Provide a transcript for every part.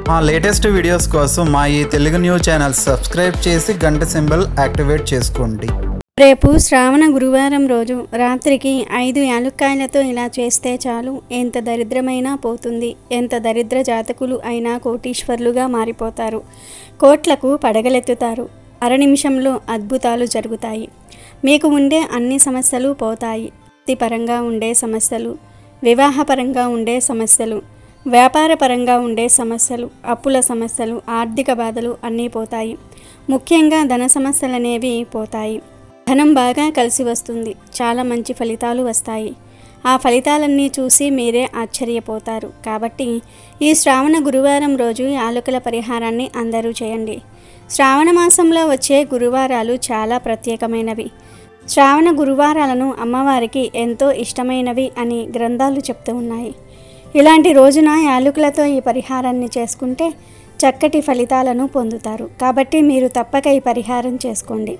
మా latest videos కోసం మా ఈ తెలుగు న్యూస్ ఛానల్ సబ్స్క్రైబ్ చేసి గంట సింబల్ యాక్టివేట్ చేసుకోండి. రేపు శ్రావణ గురువారం రోజు రాత్రికి 5 యాలుక్కాయలతో ఇలా చేస్తే చాలు, ఎంత దరిద్రమైనా పోతుంది. ఎంత దరిద్ర జాతకులు అయినా కోటీశ్వర్లుగా మారిపోతారు. కోట్లకు పడగలెత్తుతారు. అర నిమిషంలో అద్భుతాలు జరుగుతాయి. మీకు ఉండే అన్ని సమస్యలు పోతాయి. వృత్తిపరంగా ఉండే సమస్యలు, వివాహపరంగా ఉండే సమస్యలు, వ్యాపారపరంగా ఉండే సమస్యలు, అప్పుల సమస్యలు, ఆర్థిక బాధలు అన్నీ పోతాయి. ముఖ్యంగా ధన సమస్యలనేవి పోతాయి. ధనం బాగా కలిసి వస్తుంది. చాలా మంచి ఫలితాలు వస్తాయి. ఆ ఫలితాలన్నీ చూసి మీరే ఆశ్చర్యపోతారు. కాబట్టి ఈ శ్రావణ గురువారం రోజు యాలకుల పరిహారాన్ని అందరూ చేయండి. శ్రావణ మాసంలో వచ్చే గురువారాలు చాలా ప్రత్యేకమైనవి. శ్రావణ గురువారాలను అమ్మవారికి ఎంతో ఇష్టమైనవి అని గ్రంథాలు చెప్తూ ఉన్నాయి. ఇలాంటి రోజున యాలకులతో ఈ పరిహారాన్ని చేసుకుంటే చక్కటి ఫలితాలను పొందుతారు. కాబట్టి మీరు తప్పక ఈ పరిహారం చేసుకోండి.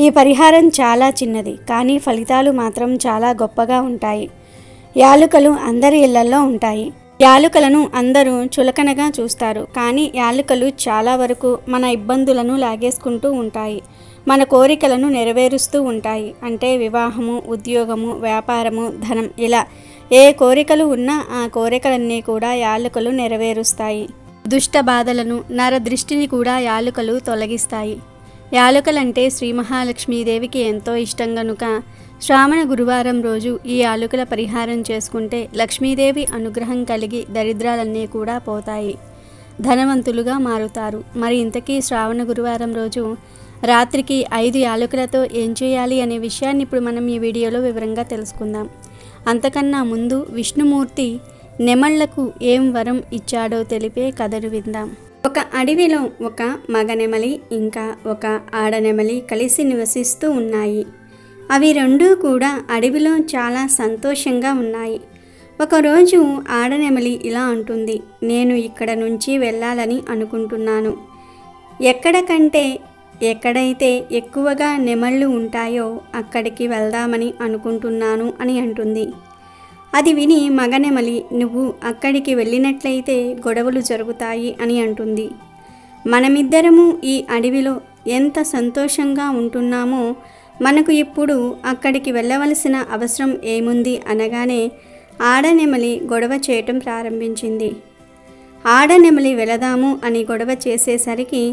ఈ పరిహారం చాలా చిన్నది, కానీ ఫలితాలు మాత్రం చాలా గొప్పగా ఉంటాయి. యాలకులు అందరి ఇళ్లలో ఉంటాయి. యాలకులను అందరూ చులకనగా చూస్తారు, కానీ యాలకులు చాలా వరకు మన ఇబ్బందులను లాగేసుకుంటూ ఉంటాయి. మన కోరికలను నెరవేరుస్తూ ఉంటాయి. అంటే వివాహము, ఉద్యోగము, వ్యాపారము, ధనం, ఇలా ఏ కోరికలు ఉన్నా ఆ కోరికలన్నీ కూడా యాలకులు నెరవేరుస్తాయి. దుష్ట బాధలను, నర దృష్టిని కూడా యాలకులు తొలగిస్తాయి. యాలకులంటే శ్రీ మహాలక్ష్మీదేవికి ఎంతో ఇష్టం కనుక శ్రావణ గురువారం రోజు ఈ యాలకుల పరిహారం చేసుకుంటే లక్ష్మీదేవి అనుగ్రహం కలిగి దరిద్రాలన్నీ కూడా పోతాయి. ధనవంతులుగా మారుతారు. మరి ఇంతకీ శ్రావణ గురువారం రోజు రాత్రికి 5 యాలకులతో ఏం చేయాలి అనే విషయాన్ని ఇప్పుడు మనం ఈ వీడియోలో వివరంగా తెలుసుకుందాం. అంతకన్నా ముందు విష్ణుమూర్తి నెమళ్లకు ఏం వరం ఇచ్చాడో తెలిపే కథను విందాం. ఒక అడవిలో ఒక మగ నెమలి ఇంకా ఒక ఆడనెమలి కలిసి నివసిస్తూ ఉన్నాయి. అవి రెండూ కూడా అడవిలో చాలా సంతోషంగా ఉన్నాయి. ఒకరోజు ఆడనెమలి ఇలా అంటుంది, నేను ఇక్కడ నుంచి వెళ్ళాలని అనుకుంటున్నాను. ఎక్కడైతే ఎక్కువగా నెమళ్ళు ఉంటాయో అక్కడికి వెళ్దామని అనుకుంటున్నాను అని అంటుంది. అది విని మగనెమలి, నువ్వు అక్కడికి వెళ్ళినట్లయితే గొడవలు జరుగుతాయి అని అంటుంది. మనమిద్దరము ఈ అడవిలో ఎంత సంతోషంగా ఉంటున్నామో మనకు ఇప్పుడు అక్కడికి వెళ్ళవలసిన అవసరం ఏముంది అనగానే ఆడనెమలి గొడవ చేయటం ప్రారంభించింది. ఆడనెమలి వెళదాము అని గొడవ చేసేసరికి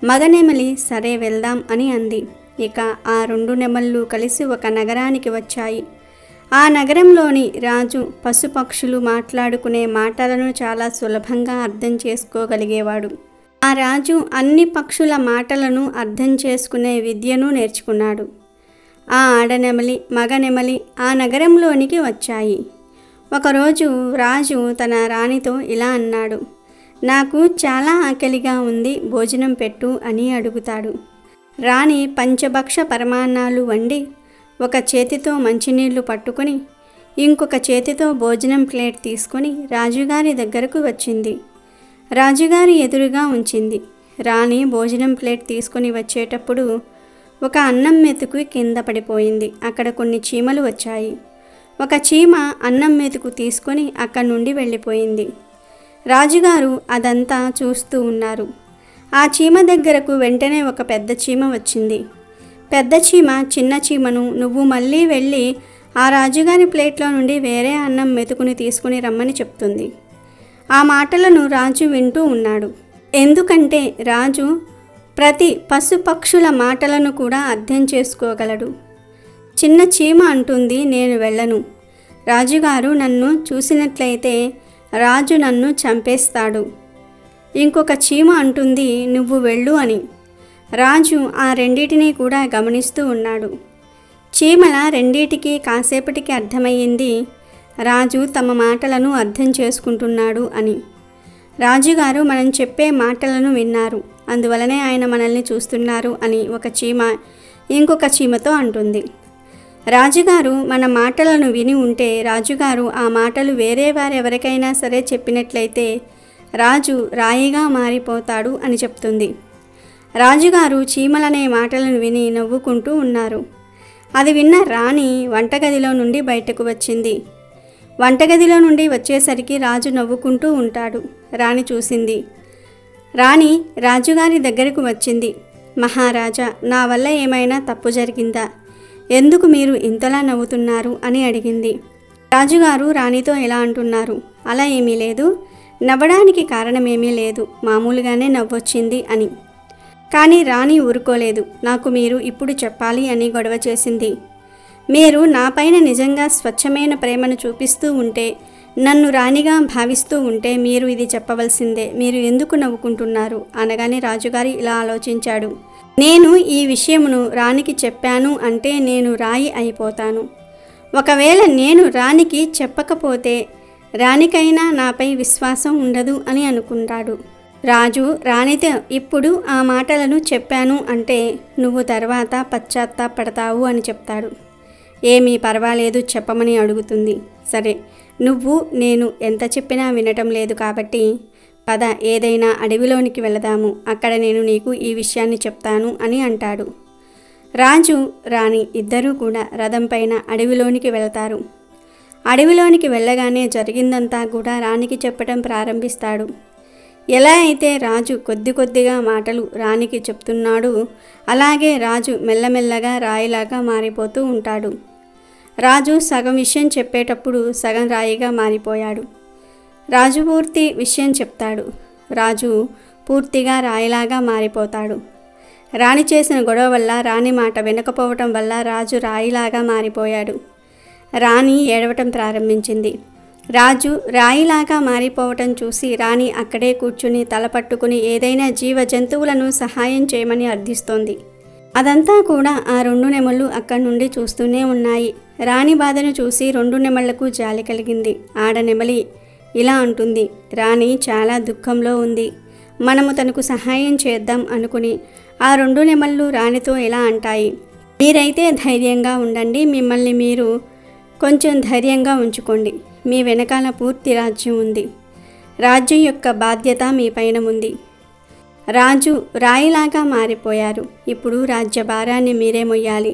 మగనెమలి సరే వెళ్దాం అని అంది. ఇక ఆ 2 నెమళ్ళు కలిసి ఒక నగరానికి వచ్చాయి. ఆ నగరంలోని రాజు పశుపక్షులు మాట్లాడుకునే మాటలను చాలా సులభంగా అర్థం చేసుకోగలిగేవాడు. ఆ రాజు అన్ని పక్షుల మాటలను అర్థం చేసుకునే విద్యను నేర్చుకున్నాడు. ఆ ఆడనెమలి, మగనెమలి ఆ నగరంలోనికి వచ్చాయి. ఒకరోజు రాజు తన రాణితో ఇలా అన్నాడు, నాకు చాలా ఆకలిగా ఉంది, భోజనం పెట్టు అని అడుగుతాడు. రాణి పంచభక్ష పరమాన్నాలు వండి ఒక చేతితో మంచినీళ్లు పట్టుకొని ఇంకొక చేతితో భోజనం ప్లేట్ తీసుకొని రాజుగారి దగ్గరకు వచ్చింది. రాజుగారి ఎదురుగా ఉంచింది. రాణి భోజనం ప్లేట్ తీసుకొని వచ్చేటప్పుడు ఒక అన్నం మెతుకు కింద పడిపోయింది. అక్కడ కొన్ని చీమలు వచ్చాయి. ఒక చీమ అన్నం మెతుకు తీసుకొని అక్కడి నుండి వెళ్ళిపోయింది. రాజుగారు అదంతా చూస్తూ ఉన్నారు. ఆ చీమ దగ్గరకు వెంటనే ఒక పెద్ద చీమ వచ్చింది. పెద్ద చీమ చిన్న చీమను, నువ్వు మళ్ళీ వెళ్ళి ఆ రాజుగారి ప్లేట్లో నుండి వేరే అన్నం మెతుకుని తీసుకుని రమ్మని చెప్తుంది. ఆ మాటలను రాజు వింటూ ఉన్నాడు. ఎందుకంటే రాజు ప్రతి పశుపక్షుల మాటలను కూడా అర్థం చేసుకోగలడు. చిన్న చీమ అంటుంది, నేను వెళ్ళను. రాజుగారు నన్ను చూసినట్లయితే రాజు నన్ను చంపేస్తాడు. ఇంకొక చీమ అంటుంది, నువ్వు వెళ్ళు అని. రాజు ఆ రెండిటినీ కూడా గమనిస్తూ ఉన్నాడు. చీమల రెండిటికి కాసేపటికి అర్థమయ్యింది రాజు తమ మాటలను అర్థం చేసుకుంటున్నాడు అని. రాజుగారు మనం చెప్పే మాటలను విన్నారు, అందువలనే ఆయన మనల్ని చూస్తున్నారు అని ఒక చీమ ఇంకొక చీమతో అంటుంది. రాజుగారు మన మాటలను విని ఉంటే రాజుగారు ఆ మాటలు వేరే వారెవరికైనా సరే చెప్పినట్లయితే రాజు రాయిగా మారిపోతాడు అని చెప్తుంది. రాజుగారు చీమలనే మాటలను విని నవ్వుకుంటూ ఉన్నారు. అది విన్న రాణి వంటగదిలో నుండి బయటకు వచ్చింది. వంటగదిలో నుండి వచ్చేసరికి రాజు నవ్వుకుంటూ ఉంటాడు. రాణి చూసింది. రాణి రాజుగారి దగ్గరకు వచ్చింది. మహారాజా, నా వల్ల ఏమైనా తప్పు జరిగిందా? ఎందుకు మీరు ఇంతలా నవ్వుతున్నారు అని అడిగింది. రాజుగారు రాణితో ఇలా అంటున్నారు, అలా ఏమీ లేదు, నవ్వడానికి కారణమేమీ లేదు, మామూలుగానే నవ్వొచ్చింది అని. కానీ రాణి ఊరుకోలేదు. నాకు మీరు ఇప్పుడు చెప్పాలి అని గొడవ చేసింది. మీరు నాపైన నిజంగా స్వచ్ఛమైన ప్రేమను చూపిస్తూ ఉంటే, నన్ను రాణిగా భావిస్తూ ఉంటే మీరు ఇది చెప్పవలసిందే. మీరు ఎందుకు నవ్వుకుంటున్నారు అనగానే రాజుగారు ఇలా ఆలోచించాడు. నేను ఈ విషయమును రాణికి చెప్పాను అంటే నేను రాయి అయిపోతాను. ఒకవేళ నేను రాణికి చెప్పకపోతే రాణికైనా నాపై విశ్వాసం ఉండదు అని అనుకుంటాడు. రాజు రాణితో ఇప్పుడు ఆ మాటలను చెప్పాను అంటే నువ్వు తర్వాత పశ్చాత్తాపడతావు అని చెప్తాడు. ఏమీ పర్వాలేదు చెప్పమని అడుగుతుంది. సరే, నువ్వు నేను ఎంత చెప్పినా వినటం లేదు కాబట్టి పద, ఏదైనా అడవిలోనికి వెళదాము, అక్కడ నేను నీకు ఈ విషయాన్ని చెప్తాను అని అంటాడు. రాజు రాణి ఇద్దరూ కూడా రథం పైన అడవిలోనికి వెళతారు. అడవిలోనికి వెళ్ళగానే జరిగిందంతా కూడా రాణికి చెప్పడం ప్రారంభిస్తాడు. ఎలా అయితే రాజు కొద్ది కొద్దిగా మాటలు రాణికి చెప్తున్నాడు, అలాగే రాజు మెల్లమెల్లగా రాయిలాగా మారిపోతూ ఉంటాడు. రాజు సగం విషయం చెప్పేటప్పుడు సగం రాయిగా మారిపోయాడు. రాజు పూర్తి విషయం చెప్తాడు. రాజు పూర్తిగా రాయిలాగా మారిపోతాడు. రాణి చేసిన గొడవ వల్ల, రాణి మాట వినకపోవటం వల్ల రాజు రాయిలాగా మారిపోయాడు. రాణి ఏడవటం ప్రారంభించింది. రాజు రాయిలాగా మారిపోవటం చూసి రాణి అక్కడే కూర్చుని తల పట్టుకుని ఏదైనా జీవ జంతువులను సహాయం చేయమని అర్థిస్తోంది. అదంతా కూడా ఆ రెండు నెమళ్ళు అక్కడి నుండి చూస్తూనే ఉన్నాయి. రాణి బాధను చూసి రెండు నెమళ్లకు జాలి కలిగింది. ఆడ నెమలి ఇలా అంటుంది, రాణి చాలా దుఃఖంలో ఉంది, మనము తనకు సహాయం చేద్దాం అనుకుని ఆ రెండు నెమళ్ళు రాణితో ఇలా అంటాయి, మీరైతే ధైర్యంగా ఉండండి, మిమ్మల్ని మీరు కొంచెం ధైర్యంగా ఉంచుకోండి, మీ వెనకాల పూర్తి రాజ్యం ఉంది, రాజ్యం యొక్క బాధ్యత మీ పైన ఉంది. రాజు రాయిలాగా మారిపోయారు. ఇప్పుడు రాజ్య భారాన్ని మీరే మొయ్యాలి.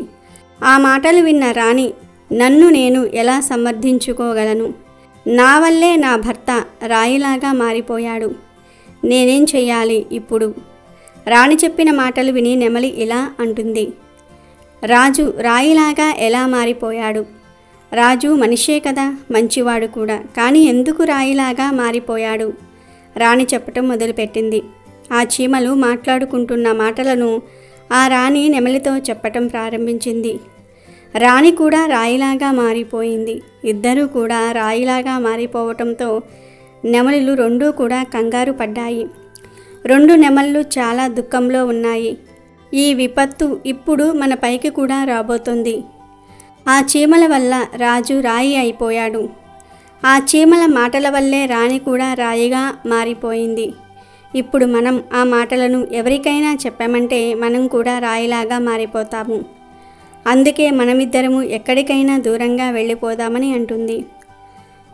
ఆ మాటలు విన్న రాణి, నన్ను నేను ఎలా సమర్థించుకోగలను? నా వల్లే నా భర్త రాయిలాగా మారిపోయాడు, నేనేం చెయ్యాలి ఇప్పుడు? రాణి చెప్పిన మాటలు విని నెమలి ఇలా అంటుంది, రాజు రాయిలాగా ఎలా మారిపోయాడు? రాజు మనిషే కదా, మంచివాడు కూడా, కానీ ఎందుకు రాయిలాగా మారిపోయాడు? రాణి చెప్పటం మొదలుపెట్టింది. ఆ చీమలు మాట్లాడుకుంటున్న మాటలను ఆ రాణి నెమలితో చెప్పటం ప్రారంభించింది. రాణి కూడా రాయిలాగా మారిపోయింది. ఇద్దరూ కూడా రాయిలాగా మారిపోవటంతో నెమలులు రెండూ కూడా కంగారు పడ్డాయి. రెండు నెమళ్ళు చాలా దుఃఖంలో ఉన్నాయి. ఈ విపత్తు ఇప్పుడు మన పైకి కూడా రాబోతుంది. ఆ చీమల వల్ల రాజు రాయి అయిపోయాడు. ఆ చీమల మాటల వల్లే రాణి కూడా రాయిగా మారిపోయింది. ఇప్పుడు మనం ఆ మాటలను ఎవరికైనా చెప్పామంటే మనం కూడా రాయిలాగా మారిపోతాము. అందుకే మనమిద్దరము ఎక్కడికైనా దూరంగా వెళ్ళిపోదామని అంటుంది.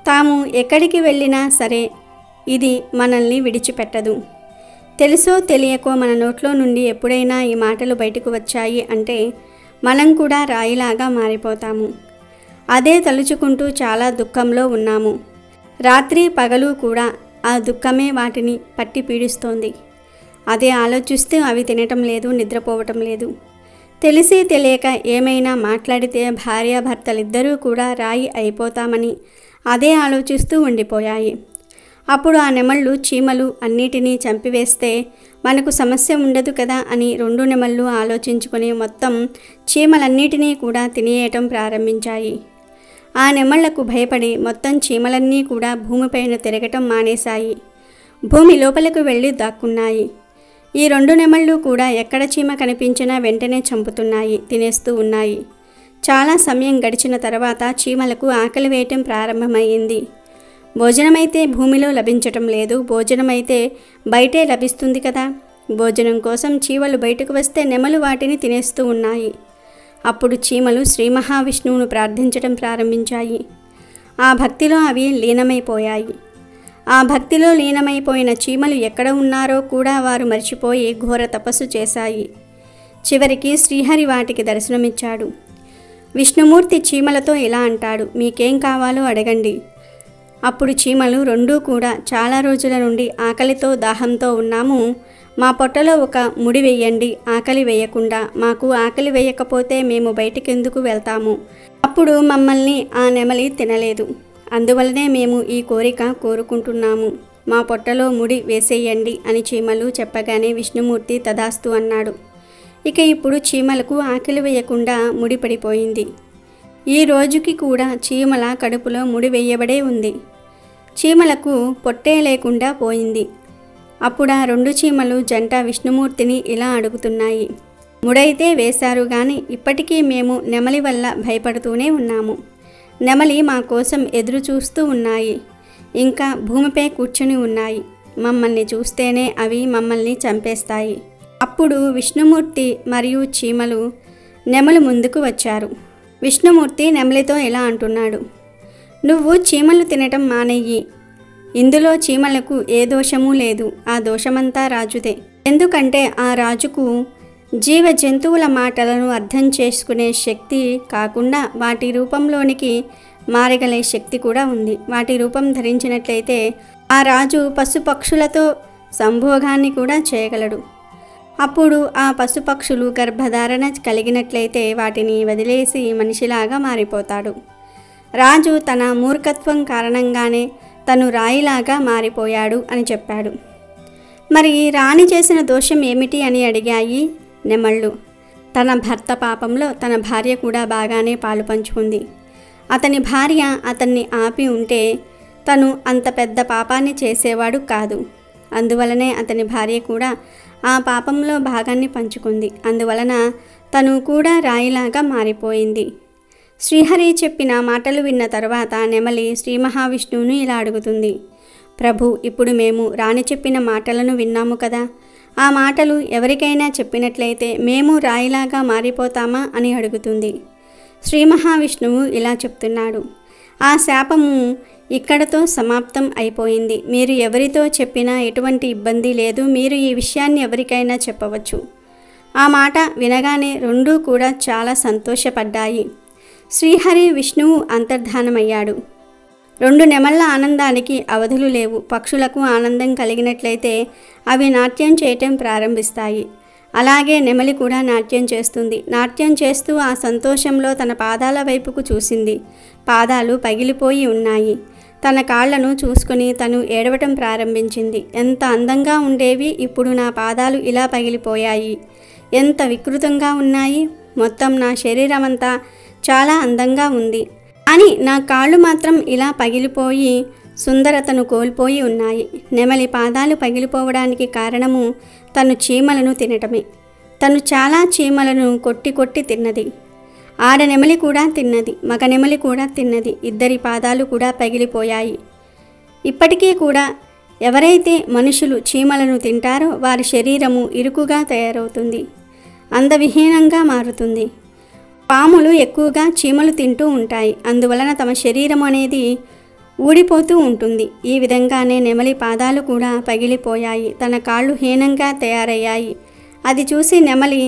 తాము ఎక్కడికి వెళ్ళినా సరే ఇది మనల్ని విడిచిపెట్టదు. తెలుసో తెలియకో మన నోట్లో నుండి ఎప్పుడైనా ఈ మాటలు బయటకు వచ్చాయి అంటే మనం కూడా రాయిలాగా మారిపోతాము. అదే తలుచుకుంటూ చాలా దుఃఖంలో ఉన్నాము. రాత్రి పగలు కూడా ఆ దుఃఖమే వాటిని పట్టి పీడిస్తోంది. అదే ఆలోచిస్తూ అవి తినటం లేదు, నిద్రపోవటం లేదు. తెలిసి తెలియక ఏమైనా మాట్లాడితే భార్యాభర్తలిద్దరూ కూడా రాయి అయిపోతామని అదే ఆలోచిస్తూ ఉండిపోయాయి. అప్పుడు ఆ నెమళ్ళు చీమలు అన్నిటినీ చంపివేస్తే మనకు సమస్య ఉండదు కదా అని రెండు నెమళ్ళు ఆలోచించుకొని మొత్తం చీమలన్నిటినీ కూడా తినేయటం ప్రారంభించాయి. ఆ నెమళ్లకు భయపడి మొత్తం చీమలన్నీ కూడా భూమిపైన తిరగటం మానేశాయి. భూమి లోపలకు వెళ్ళి దాక్కున్నాయి. ఈ రెండు నెమళ్ళు కూడా ఎక్కడ చీమ కనిపించినా వెంటనే చంపుతున్నాయి, తినేస్తూ ఉన్నాయి. చాలా సమయం గడిచిన తర్వాత చీమలకు ఆకలి వేయటం ప్రారంభమైంది. భోజనమైతే భూమిలో లభించటం లేదు, భోజనమైతే బయటే లభిస్తుంది కదా. భోజనం కోసం చీమలు బయటకు వస్తే నెమలు వాటిని తినేస్తూ ఉన్నాయి. అప్పుడు చీమలు శ్రీ మహావిష్ణువును ప్రార్థించడం ప్రారంభించాయి. ఆ భక్తిలో అవి లీనమైపోయాయి. ఆ భక్తిలో లీనమైపోయిన చీమలు ఎక్కడ ఉన్నారో కూడా వారు మర్చిపోయి ఘోర తపస్సు చేశాయి. చివరికి శ్రీహరి వాటికి దర్శనమిచ్చాడు. విష్ణుమూర్తి చీమలతో ఇలా అంటాడు, మీకేం కావాలో అడగండి, అప్పుడు చీమలు రెండూ కూడా చాలా రోజుల నుండి ఆకలితో దాహంతో ఉన్నాము, మా పొట్టలో ఒక ముడి వేయండి, ఆకలి వేయకుండా. మాకు ఆకలి వేయకపోతే మేము బయటికెందుకు వెళ్తాము? అప్పుడు మమ్మల్ని ఆ నెమలి తినలేదు, అందువలనే మేము ఈ కోరిక కోరుకుంటున్నాము, మా పొట్టలో ముడి వేసేయండి అని చీమలు చెప్పగానే విష్ణుమూర్తి తదాస్తు అన్నాడు. ఇక ఇప్పుడు చీమలకు ఆకలి వేయకుండా ముడి పడిపోయింది. ఈ రోజుకి కూడా చీమల కడుపులో ముడి వేయబడే ఉంది. చీమలకు పొట్టే లేకుండా పోయింది. అప్పుడు ఆ రెండు చీమలు జంట విష్ణుమూర్తిని ఇలా అడుగుతున్నాయి, ముడైతే వేశారు గాని ఇప్పటికీ మేము నెమలి వల్ల భయపడుతూనే ఉన్నాము. నెమలి మా కోసం ఎదురు చూస్తూ ఉన్నాయి, ఇంకా భూమిపై కూర్చుని ఉన్నాయి. మమ్మల్ని చూస్తేనే అవి మమ్మల్ని చంపేస్తాయి. అప్పుడు విష్ణుమూర్తి మరియు చీమలు నెమలి ముందుకు వచ్చారు. విష్ణుమూర్తి నెమలితో ఇలా అంటున్నాడు, నువ్వు చీమలు తినటం మానేయి. ఇందులో చీమలకు ఏ దోషమూ లేదు, ఆ దోషమంతా రాజుదే. ఎందుకంటే ఆ రాజుకు జీవ జంతువుల మాటలను అర్థం చేసుకునే శక్తి కాకుండా వాటి రూపంలోనికి మారగలే శక్తి కూడా ఉంది. వాటి రూపం ధరించినట్లయితే ఆ రాజు పశుపక్షులతో సంభోగాన్ని కూడా చేయగలడు. అప్పుడు ఆ పశుపక్షులు గర్భధారణ కలిగినట్లయితే వాటిని వదిలేసి మనిషిలాగా మారిపోతాడు. రాజు తన మూర్ఖత్వం కారణంగానే తను రాయిలాగా మారిపోయాడు అని చెప్పాడు. మరి రాణి చేసిన దోషం ఏమిటి అని అడిగాయి నెమళ్ళు. తన భర్త పాపంలో తన భార్య కూడా బాగానే పాలు పంచుకుంది. అతని భార్య అతన్ని ఆపి ఉంటే తను అంత పెద్ద పాపాన్ని చేసేవాడు కాదు. అందువలనే అతని భార్య కూడా ఆ పాపంలో భాగాన్ని పంచుకుంది. అందువలన తను కూడా రాయిలాగా మారిపోయింది. శ్రీహరి చెప్పిన మాటలు విన్న తర్వాత నెమలి శ్రీ మహావిష్ణువును ఇలా అడుగుతుంది, ప్రభు, ఇప్పుడు మేము రాణి చెప్పిన మాటలను విన్నాము కదా, ఆ మాటలు ఎవరికైనా చెప్పినట్లయితే మేము రాయిలాగా మారిపోతామా అని అడుగుతుంది. శ్రీ మహావిష్ణువు ఇలా చెప్తున్నాడు, ఆ శాపము ఇక్కడతో సమాప్తం అయిపోయింది. మీరు ఎవరితో చెప్పినా ఎటువంటి ఇబ్బంది లేదు. మీరు ఈ విషయాన్ని ఎవరికైనా చెప్పవచ్చు. ఆ మాట వినగానే రెండూ కూడా చాలా సంతోషపడ్డాయి. శ్రీహరి విష్ణువు అంతర్ధానమయ్యాడు. రెండు నెమళ్ళ ఆనందానికి అవధులు లేవు. పక్షులకు ఆనందం కలిగినట్లయితే అవి నాట్యం చేయటం ప్రారంభిస్తాయి. అలాగే నెమలి కూడా నాట్యం చేస్తుంది. నాట్యం చేస్తూ ఆ సంతోషంలో తన పాదాల వైపుకు చూసింది. పాదాలు పగిలిపోయి ఉన్నాయి. తన కాళ్లను చూసుకుని తను ఏడవటం ప్రారంభించింది. ఎంత అందంగా ఉండేవి, ఇప్పుడు నా పాదాలు ఇలా పగిలిపోయాయి. ఎంత వికృతంగా ఉన్నాయి. మొత్తం నా శరీరమంతా చాలా అందంగా ఉంది, కానీ నా కాళ్ళు మాత్రం ఇలా పగిలిపోయి సుందరతను కోల్పోయి ఉన్నాయి. నెమలి పాదాలు పగిలిపోవడానికి కారణము తను చీమలను తినటమే. తను చాలా చీమలను కొట్టి కొట్టి తిన్నది. ఆడ నెమలి కూడా తిన్నది, మగ నెమలి కూడా తిన్నది. ఇద్దరి పాదాలు కూడా పగిలిపోయాయి. ఇప్పటికీ కూడా ఎవరైతే మనుషులు చీమలను తింటారో వారి శరీరము ఇరుకుగా తయారవుతుంది, అందవిహీనంగా మారుతుంది. పాములు ఎక్కువగా చీమలు తింటూ ఉంటాయి. అందువలన తమ శరీరం అనేది ఊడిపోతూ ఉంటుంది. ఈ విధంగానే నెమలి పాదాలు కూడా పగిలిపోయాయి. తన కాళ్ళు హీనంగా తయారయ్యాయి. అది చూసి నెమలి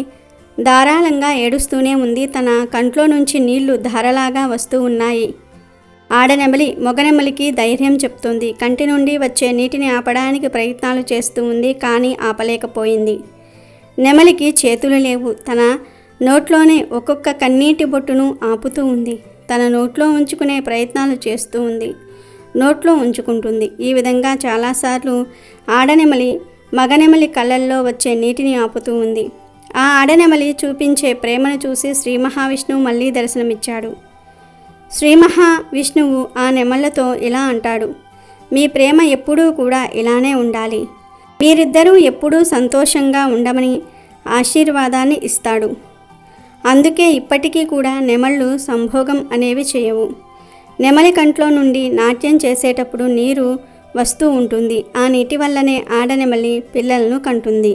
ధారాళంగా ఏడుస్తూనే ఉంది. తన కంట్లో నుంచి నీళ్లు ధారలాగా వస్తూ ఉన్నాయి. ఆడనెమలి మొగనెమలికి ధైర్యం చెప్తుంది. కంటి నుండి వచ్చే నీటిని ఆపడానికి ప్రయత్నాలు చేస్తూ ఉంది, కానీ ఆపలేకపోయింది. నెమలికి చేతులు లేవు. తన నోట్లోనే ఒక్కొక్క కన్నీటి బొట్టును ఆపుతూ ఉంది. తన నోట్లో ఉంచుకునే ప్రయత్నాలు చేస్తూ ఉంది. నోట్లో ఉంచుకుంటుంది. ఈ విధంగా చాలాసార్లు ఆడనెమలి మగనెమలి కళ్ళల్లో వచ్చే నీటిని ఆపుతూ ఉంది. ఆ ఆడనెమలి చూపించే ప్రేమను చూసి శ్రీ మహావిష్ణువు మళ్ళీ దర్శనమిచ్చాడు. శ్రీ మహావిష్ణువు ఆ నెమళ్లతో ఇలా అంటాడు, మీ ప్రేమ ఎప్పుడూ కూడా ఇలానే ఉండాలి. మీరిద్దరూ ఎప్పుడూ సంతోషంగా ఉండమని ఆశీర్వాదాన్ని ఇస్తాడు. అందుకే ఇప్పటికీ కూడా నెమళ్ళు సంభోగం అనేవి చేయవు. నెమలి కంట్లో నుండి నాట్యం చేసేటప్పుడు నీరు వస్తూ ఉంటుంది. ఆ నీటి వల్లనే ఆడనెమలి పిల్లలను కంటుంది.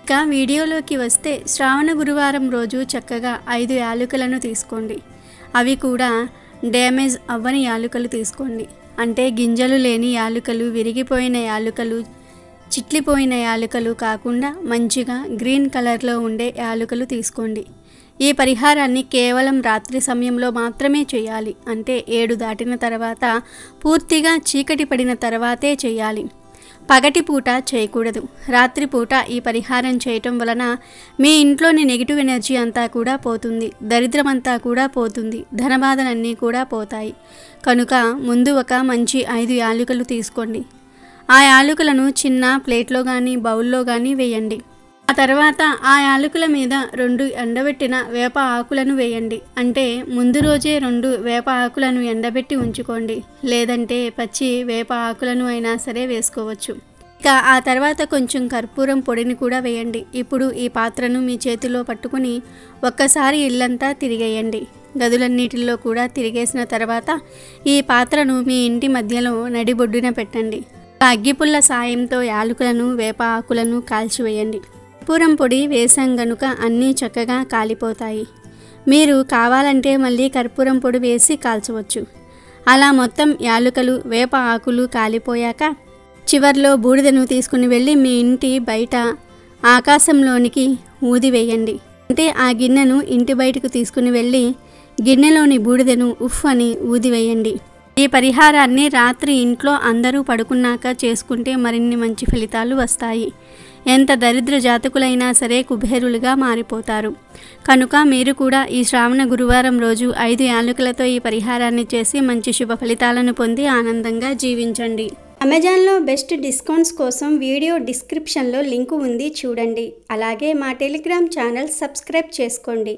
ఇక వీడియోలోకి వస్తే శ్రావణ గురువారం రోజు చక్కగా 5 యాలుకలను తీసుకోండి. అవి కూడా డ్యామేజ్ అవ్వని యాలుకలు తీసుకోండి. అంటే గింజలు లేని యాలుకలు, విరిగిపోయిన యాలుకలు, చిట్లిపోయిన యాలుకలు కాకుండా మంచిగా గ్రీన్ కలర్లో ఉండే యాలుకలు తీసుకోండి. ఈ పరిహారాన్ని కేవలం రాత్రి సమయంలో మాత్రమే చేయాలి. అంటే 7 దాటిన తర్వాత, పూర్తిగా చీకటి పడిన తర్వాతే చేయాలి. పగటిపూట చేయకూడదు. రాత్రిపూట ఈ పరిహారం చేయటం వలన మీ ఇంట్లోని నెగిటివ్ ఎనర్జీ అంతా కూడా పోతుంది, దరిద్రమంతా కూడా పోతుంది, ధనబాధలన్నీ కూడా పోతాయి. కనుక ముందు ఒక మంచి 5 యాలకులు తీసుకోండి. ఆ యాలకులను చిన్న ప్లేట్లో కానీ బౌల్లో కానీ వేయండి. ఆ తర్వాత ఆ యాలకుల మీద 2 ఎండబెట్టిన వేప ఆకులను వేయండి. అంటే ముందు రోజే 2 వేప ఆకులను ఎండబెట్టి ఉంచుకోండి. లేదంటే పచ్చి వేప ఆకులను అయినా సరే వేసుకోవచ్చు. ఇక ఆ తర్వాత కొంచెం కర్పూరం పొడిని కూడా వేయండి. ఇప్పుడు ఈ పాత్రను మీ చేతిలో పట్టుకుని ఒక్కసారి ఇల్లంతా తిరిగేయండి. గదులన్నిటిలో కూడా తిరిగేసిన తర్వాత ఈ పాత్రను మీ ఇంటి మధ్యలో నడిబొడ్డున పెట్టండి. అగ్గిపుల్ల సాయంతో యాలకులను వేప ఆకులను కాల్చివేయండి. కర్పూరం పొడి వేసాం గనుక అన్నీ చక్కగా కాలిపోతాయి. మీరు కావాలంటే మళ్ళీ కర్పూరం పొడి వేసి కాల్చవచ్చు. అలా మొత్తం యాలకులు వేప ఆకులు కాలిపోయాక చివర్లో బూడిదను తీసుకుని వెళ్ళి మీ ఇంటి బయట ఆకాశంలోనికి ఊదివేయండి. అంటే ఆ గిన్నెను ఇంటి బయటకు తీసుకుని వెళ్ళి గిన్నెలోని బూడిదను ఉఫ్ అని ఊదివేయండి. ఈ పరిహారాన్ని రాత్రి ఇంట్లో అందరూ పడుకున్నాక చేసుకుంటే మరిన్ని మంచి ఫలితాలు వస్తాయి. ఎంత దరిద్ర జాతకులైనా సరే కుబేరులుగా మారిపోతారు. కనుక మీరు కూడా ఈ శ్రావణ గురువారం రోజు 5 యాలకులతో ఈ పరిహారాన్ని చేసి మంచి శుభ ఫలితాలను పొంది ఆనందంగా జీవించండి. అమెజాన్లో బెస్ట్ డిస్కౌంట్స్ కోసం వీడియో డిస్క్రిప్షన్లో లింకు ఉంది, చూడండి. అలాగే మా టెలిగ్రామ్ ఛానల్ సబ్స్క్రైబ్ చేసుకోండి.